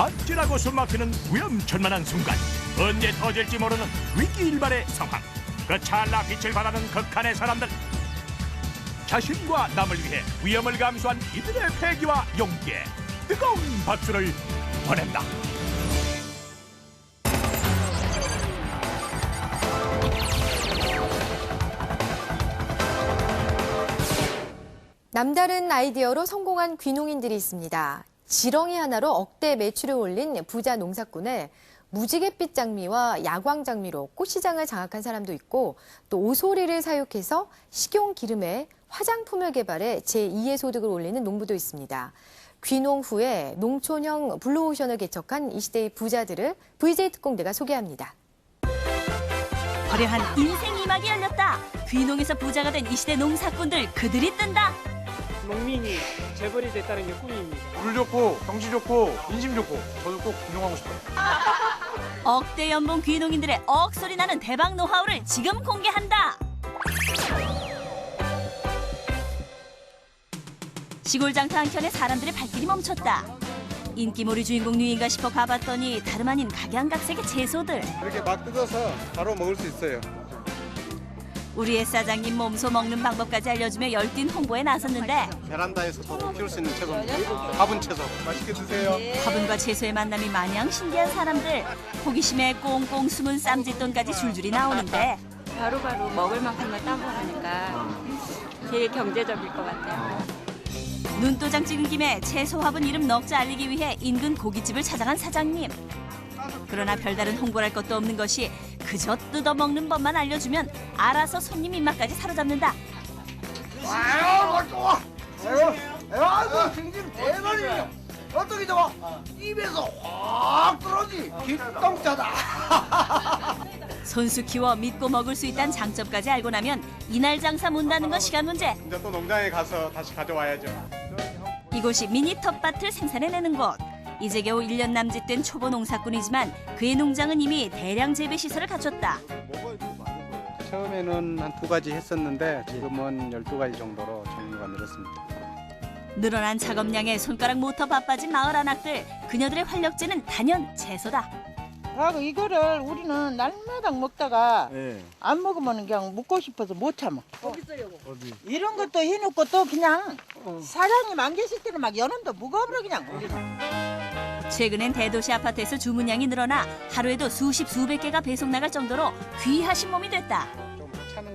아찔하고 숨막히는 위험천만한 순간, 언제 터질지 모르는 위기일발의 상황. 그 찰나 빛을 발하는 극한의 사람들. 자신과 남을 위해 위험을 감수한 이들의 패기와 용기에 뜨거운 박수를 보낸다. 남다른 아이디어로 성공한 귀농인들이 있습니다. 지렁이 하나로 억대 매출을 올린 부자 농사꾼을 무지갯빛 장미와 야광 장미로 꽃시장을 장악한 사람도 있고, 또 오소리를 사육해서 식용 기름에 화장품을 개발해 제2의 소득을 올리는 농부도 있습니다. 귀농 후에 농촌형 블루오션을 개척한 이 시대의 부자들을 VJ 특공대가 소개합니다. 화려한 인생 이막이 열렸다. 귀농에서 부자가 된 이 시대 농사꾼들, 그들이 뜬다. 농민이 재벌이 됐다는 게 꿈입니다. 물 좋고 경치 좋고 인심 좋고 저도 꼭 귀농하고 싶어요. 억대 연봉 귀농인들의 억소리 나는 대박 노하우를 지금 공개한다. 시골 장터 한켠에 사람들의 발길이 멈췄다. 인기몰이 주인공 누인가 싶어 가봤더니 다름 아닌 각양각색의 채소들. 이렇게 막 뜯어서 바로 먹을 수 있어요. 우리의 사장님 몸소 먹는 방법까지 알려주며 열띤 홍보에 나섰는데, 베란다에서도 키울 수 있는 채소입니다. 화분 채소 맛있게 드세요. 화분과 채소의 만남이 마냥 신기한 사람들. 호기심에 꽁꽁 숨은 쌈짓돈까지 줄줄이 나오는데, 바로바로 먹을 만큼만 따먹으니까 제일 경제적일 것 같아요. 눈도장 찍은 김에 채소 화분 이름 넉자 알리기 위해 인근 고깃집을 찾아간 사장님. 그러나 별다른 홍보할 것도 없는 것이 그저 뜯어먹는 법만 알려주면 알아서 손님 입맛까지 사로잡는다. 아유, 좋아. 아유, 생김 대단해요. 어떻게 좋아? 입에서 확 떨어지. 기똥차다. 손수 키워 믿고 먹을 수 있다는 장점까지 알고 나면 이날 장사 문다는 건 시간 문제. 이제 또 농장에 가서 다시 가져와야죠. 이곳이 미니 텃밭을 생산해내는 곳. 이제 겨우 1년 남짓 된 초보 농사꾼이지만 그의 농장은 이미 대량 재배 시설을 갖췄다. 처음에는 한 2가지 했었는데 지금은 12가지 정도로 종류가 늘었습니다. 늘어난 작업량에 손가락 못터 바빠진 마을 아낙들. 그녀들의 활력제는 단연 채소다. 이거를 우리는 날마다 먹다가 안 먹으면 그냥 먹고 싶어서 못 참아. 어디? 이런 것도 해놓고 또 그냥 사장님 안 계실 때는 막 연원도 묵어버려 그냥 우리는. 최근엔 대도시 아파트에서 주문량이 늘어나 하루에도 수십 수백 개가 배송 나갈 정도로 귀하신 몸이 됐다. 좀 하찮은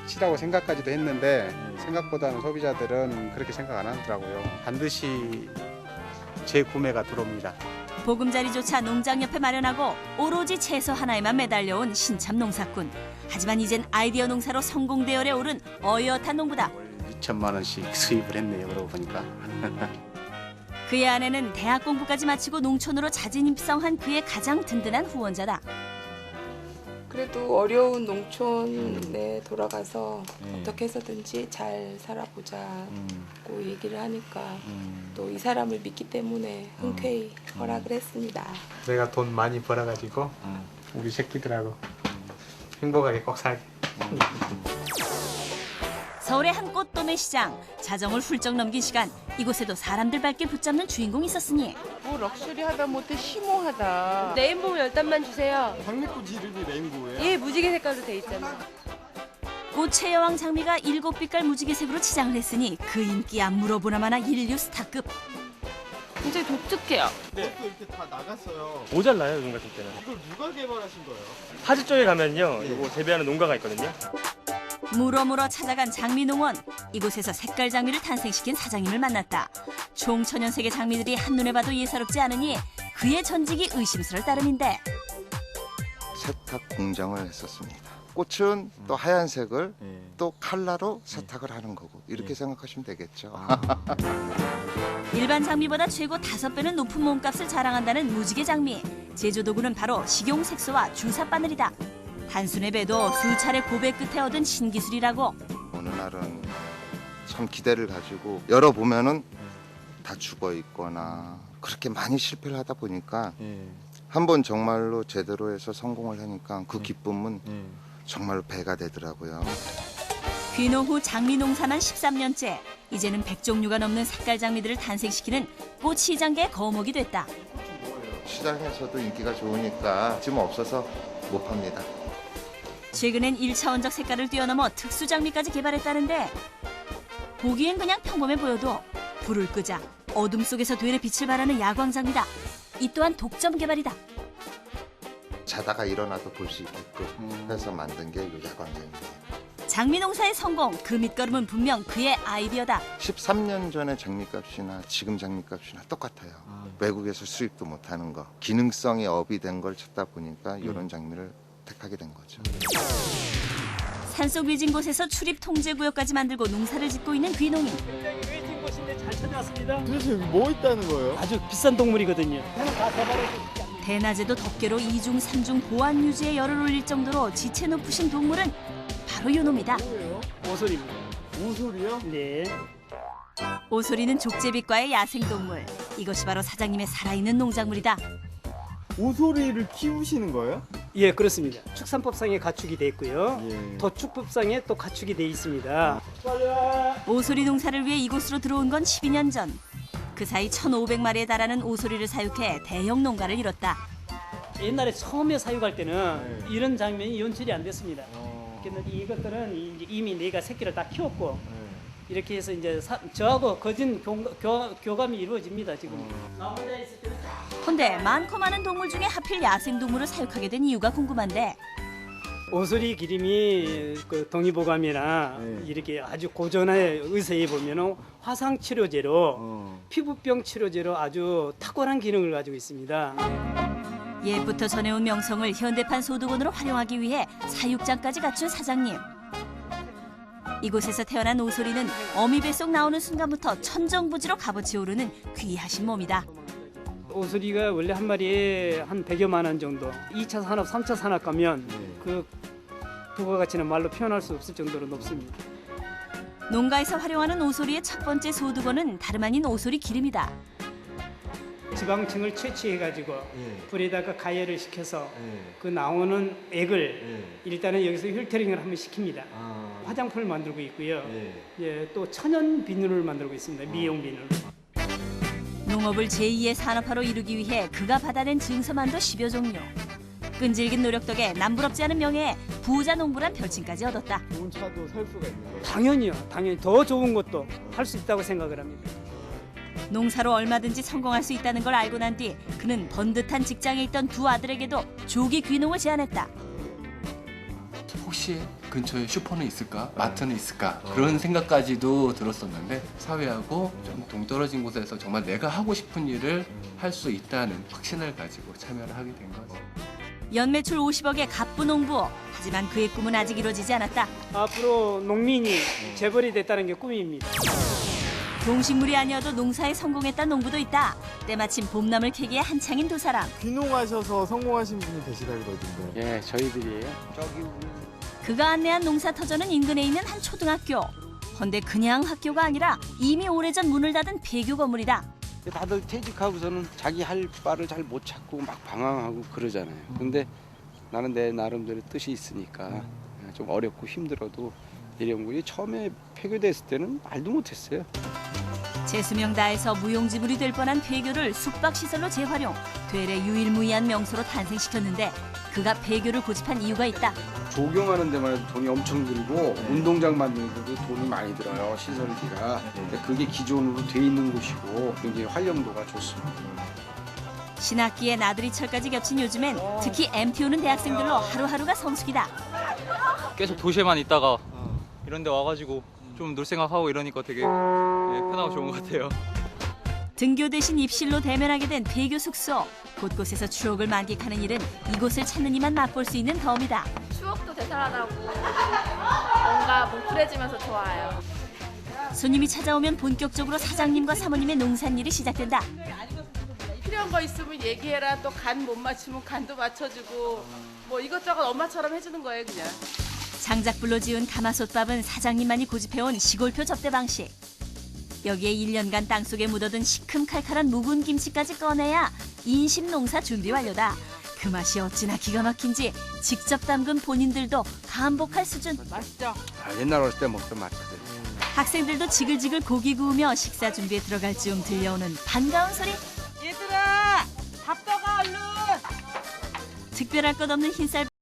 것이라고 생각까지도 했는데 생각보다는 소비자들은 그렇게 생각 안 하더라고요. 반드시 재구매가 들어옵니다. 보금자리조차 농장 옆에 마련하고 오로지 채소 하나에만 매달려온 신참 농사꾼. 하지만 이젠 아이디어 농사로 성공 대열에 오른 어엿한 농부다. 2천만 원씩 수입을 했네요. 그러고 보니까. 그의 아내는 대학 공부까지 마치고 농촌으로 자진 입성한 그의 가장 든든한 후원자다. 그래도 어려운 농촌에 돌아가서 어떻게 해서든지 잘 살아보자고 얘기를 하니까 또 이 사람을 믿기 때문에 흔쾌히 허락을 했습니다. 내가 돈 많이 벌어가지고 우리 새끼들하고 행복하게 꼭 살게. 서울의 한 꽃도매 시장. 자정을 훌쩍 넘긴 시간. 이곳에도 사람들 발길 붙잡는 주인공이 있었으니. 뭐 럭셔리하다 못해 심오하다. 레인보우 10단만 주세요. 장미꽃 이름이 레인보우예요? 예, 무지개 색깔로 돼 있잖아요. 꽃의 여왕 장미가 7빛깔 무지개색으로 치장을 했으니 그 인기 안 물어보나마나 인류 스타급. 굉장히 독특해요. 이것도 이렇게 다 나갔어요. 모자라요, 요즘 같은 때는. 이걸 누가 개발하신 거예요? 파주 쪽에 가면요, 이거 재배하는 농가가 있거든요. 물어물어 찾아간 장미농원. 이곳에서 색깔 장미를 탄생시킨 사장님을 만났다. 총 천연색의 장미들이 한눈에 봐도 예사롭지 않으니 그의 전직이 의심스러울 따름인데. 세탁 공장을 했었습니다. 꽃은 또 하얀색을 또 칼라로 세탁을 하는 거고 이렇게 생각하시면 되겠죠. 일반 장미보다 최고 5배는 높은 몸값을 자랑한다는 무지개 장미. 제조도구는 바로 식용 색소와 주사 바늘이다. 단순해 배도 수차례 고백 끝에 얻은 신기술이라고. 어느 날은 참 기대를 가지고 열어보면은 다 죽어 있거나 그렇게 많이 실패를 하다 보니까 한번 정말로 제대로 해서 성공을 하니까 그 기쁨은 정말로 배가 되더라고요. 귀농 후 장미 농사만 13년째. 이제는 100종류가 넘는 색깔 장미들을 탄생시키는 꽃 시장계의 거목이 됐다. 시장에서도 인기가 좋으니까 지금 없어서 못 팝니다. 최근엔 1차원적 색깔을 뛰어넘어 특수 장미까지 개발했다는데 보기엔 그냥 평범해 보여도 불을 끄자 어둠 속에서 되레 빛을 발하는 야광 장미다. 이 또한 독점 개발이다. 자다가 일어나도 볼 수 있게끔 해서 만든 게 이 야광장미예요. 장미 농사의 성공, 그 밑거름은 분명 그의 아이디어다. 13년 전에 장미값이나 지금 장미값이나 똑같아요. 외국에서 수입도 못하는 거. 기능성이 업이 된 걸 찾다 보니까 이런 장미를 택하게 된 거죠. 산속 위진 곳에서 출입 통제 구역까지 만들고 농사를 짓고 있는 귀농인. 웨이팅 곳인데 잘 찾아왔습니다. 도대체 여기 뭐 있다는 거예요? 아주 비싼 동물이거든요. 대낮에도 덮개로 2중, 3중 보안 유지에 열을 올릴 정도로 지체 높으신 동물은 바로 요놈이다. 뭐예요? 오소리입니다. 오소리요? 네. 오소리는 족제비과의 야생동물. 이것이 바로 사장님의 살아있는 농작물이다. 오소리를 키우시는 거예요? 예, 그렇습니다. 축산법상에 가축이 돼 있고요. 예. 도축법상에 또 가축이 돼 있습니다. 오소리 농사를 위해 이곳으로 들어온 건 12년 전. 그 사이 1,500마리에 달하는 오소리를 사육해 대형 농가를 이뤘다. 옛날에 처음에 사육할 때는 이런 장면이 연출이 안 됐습니다. 근데 이것들은 이제 이미 내가 새끼를 다 키웠고 이렇게 해서 이제 저하고 거진 교감이 이루어집니다. 지금. 나 혼자 있을 때는 헌데 많고 많은 동물 중에 하필 야생동물을 사육하게 된 이유가 궁금한데 오소리 기름이 그 동의보감이나 이렇게 아주 고전의 의사에 보면은 화상 치료제로 피부병 치료제로 아주 탁월한 기능을 가지고 있습니다. 옛부터 전해온 명성을 현대판 소득원으로 활용하기 위해 사육장까지 갖춘 사장님. 이곳에서 태어난 오소리는 어미 뱃속 나오는 순간부터 천정부지로 값어치 오르는 귀하신 몸이다. 오소리가 원래 한 마리에 한 100여만 원 정도. 2차 산업, 3차 산업 가면 그 부가가치는 말로 표현할 수 없을 정도로 높습니다. 농가에서 활용하는 오소리의 첫 번째 소득원은 다름 아닌 오소리 기름이다. 지방층을 채취해가지고 불에다가 가열을 시켜서 그 나오는 액을 일단은 여기서 필터링을 한번 시킵니다. 화장품을 만들고 있고요. 예, 또 천연 비누를 만들고 있습니다. 미용 비누. 농업을 제2의 산업화로 이루기 위해 그가 받아낸 증서만도 10여 종류. 끈질긴 노력 덕에 남부럽지 않은 명예에 부자 농부란 별칭까지 얻었다. 좋은 차도 살 수가 있는 거예요? 당연히요. 당연히 더 좋은 것도 할 수 있다고 생각을 합니다. 농사로 얼마든지 성공할 수 있다는 걸 알고 난 뒤 그는 번듯한 직장에 있던 두 아들에게도 조기 귀농을 제안했다. 혹시 근처에 슈퍼는 있을까? 마트는 있을까? 그런 생각까지도 들었었는데 사회하고 좀 동떨어진 곳에서 정말 내가 하고 싶은 일을 할 수 있다는 확신을 가지고 참여를 하게 된 거죠. 연매출 50억의 갑부 농부. 하지만 그의 꿈은 아직 이루어지지 않았다. 앞으로 농민이 재벌이 됐다는 게 꿈입니다. 동식물이 아니어도 농사에 성공했던 농부도 있다. 때마침 봄나물 캐기에 한창인 두 사람. 귀농하셔서 성공하신 분이 계시다 그러던데. 예, 저희들이에요. 그가 안내한 농사터전은 인근에 있는 한 초등학교. 헌데 그냥 학교가 아니라 이미 오래전 문을 닫은 폐교 건물이다. 다들 퇴직하고서는 자기 할 바를 잘 못 찾고 막 방황하고 그러잖아요. 근데 나는 내 나름대로 뜻이 있으니까 좀 어렵고 힘들어도 내려온군이 처음에 폐교됐을 때는 말도 못했어요. 재수명 다해서 무용지물이 될 뻔한 폐교를 숙박시설로 재활용, 되레 유일무이한 명소로 탄생시켰는데 그가 폐교를 고집한 이유가 있다. 조경하는 데만 해도 돈이 엄청 들고 운동장 만드는 데도 돈이 많이 들어요. 시설비가. 근데 그게 기존으로 돼 있는 곳이고 굉장히 활용도가 좋습니다. 신학기에 나들이 철까지 겹친 요즘엔 특히 MT 오는 대학생들로 하루하루가 성숙이다. 계속 도시에만 있다가 이런 데 와가지고 좀 놀 생각하고 이러니까 되게 편하고 좋은 것 같아요. 등교 대신 입실로 대면하게 된 폐교 숙소. 곳곳에서 추억을 만끽하는 일은 이곳을 찾는 이만 맛볼 수 있는 덤이다. 추억도 되살아나고 뭔가 뭉클해지면서 좋아요. 손님이 찾아오면 본격적으로 사장님과 사모님의 농산일이 시작된다. 필요한 거 있으면 얘기해라. 또 간 못 맞추면 간도 맞춰주고 뭐 이것저것 엄마처럼 해주는 거예요 그냥. 장작불로 지은 가마솥밥은 사장님만이 고집해온 시골표 접대 방식. 여기에 1년간 땅속에 묻어둔 시큼칼칼한 묵은 김치까지 꺼내야 인심농사 준비 완료다. 그 맛이 어찌나 기가 막힌지 직접 담근 본인들도 감복할 수준. 맛있죠? 옛날 어렸을 때 먹던 맛이거든. 학생들도 지글지글 고기 구우며 식사 준비에 들어갈 즈음 들려오는 반가운 소리. 얘들아, 밥도가 특별할 것 없는 흰쌀